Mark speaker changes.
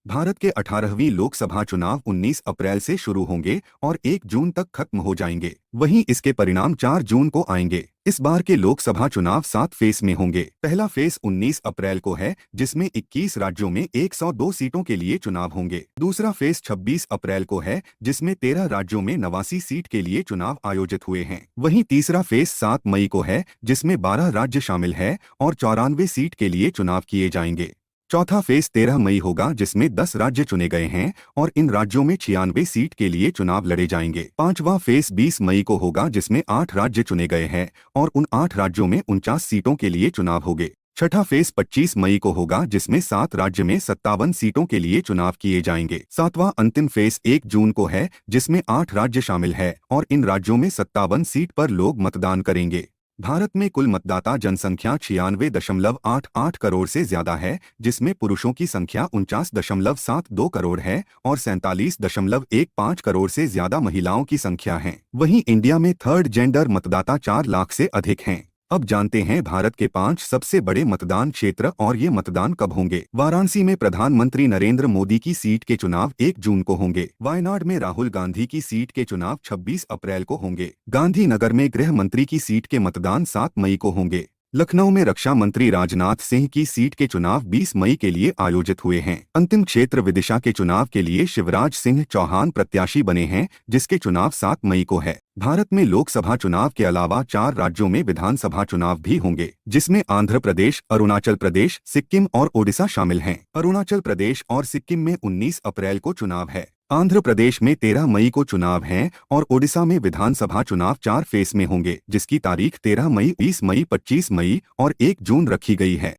Speaker 1: भारत के 18वीं लोकसभा चुनाव 19 अप्रैल से शुरू होंगे और 1 जून तक खत्म हो जाएंगे। वहीं इसके परिणाम 4 जून को आएंगे। इस बार के लोकसभा चुनाव 7 फेज में होंगे। पहला फेज 19 अप्रैल को है, जिसमें 21 राज्यों में 102 सीटों के लिए चुनाव होंगे। दूसरा फेज 26 अप्रैल को है, जिसमें 13 राज्यों में 89 सीट के लिए चुनाव आयोजित हुए हैं। वहीं तीसरा फेज 7 मई को है, जिसमें 12 राज्य शामिल है और 94 सीट के लिए चुनाव किए जाएंगे। चौथा फेज 13 मई होगा, जिसमें 10 राज्य चुने गए हैं और इन राज्यों में 96 सीट के लिए चुनाव लड़े जाएंगे। पांचवा फेज 20 मई को होगा, जिसमें 8 राज्य चुने गए हैं और उन 8 राज्यों में 49 सीटों के लिए चुनाव होंगे। छठा फेज 25 मई को होगा, जिसमें 7 राज्य में 57 सीटों के लिए चुनाव किए जाएंगे। सातवां अंतिम फेज 1 जून को है, जिसमें 8 राज्य शामिल है और इन राज्यों में 57 सीट पर लोग मतदान करेंगे। भारत में कुल मतदाता जनसंख्या 96.88 करोड़ से ज्यादा है, जिसमें पुरुषों की संख्या 49.72 करोड़ है और 47.15 करोड़ से ज्यादा महिलाओं की संख्या है। वहीं इंडिया में थर्ड जेंडर मतदाता 4 लाख से अधिक हैं। अब जानते हैं भारत के 5 सबसे बड़े मतदान क्षेत्र और ये मतदान कब होंगे। वाराणसी में प्रधानमंत्री नरेंद्र मोदी की सीट के चुनाव 1 जून को होंगे। वायनाड में राहुल गांधी की सीट के चुनाव 26 अप्रैल को होंगे। गांधीनगर में गृह मंत्री की सीट के मतदान 7 मई को होंगे। लखनऊ में रक्षा मंत्री राजनाथ सिंह की सीट के चुनाव 20 मई के लिए आयोजित हुए हैं। अंतिम क्षेत्र विदिशा के चुनाव के लिए शिवराज सिंह चौहान प्रत्याशी बने हैं, जिसके चुनाव 7 मई को है। भारत में लोकसभा चुनाव के अलावा 4 राज्यों में विधानसभा चुनाव भी होंगे, जिसमें आंध्र प्रदेश, अरुणाचल प्रदेश, सिक्किम और ओडिशा शामिल हैं। अरुणाचल प्रदेश और सिक्किम में 19 अप्रैल को चुनाव है। आंध्र प्रदेश में 13 मई को चुनाव हैं और ओडिशा में विधानसभा चुनाव 4 फेज में होंगे, जिसकी तारीख 13 मई, 20 मई, 25 मई और 1 जून रखी गई है।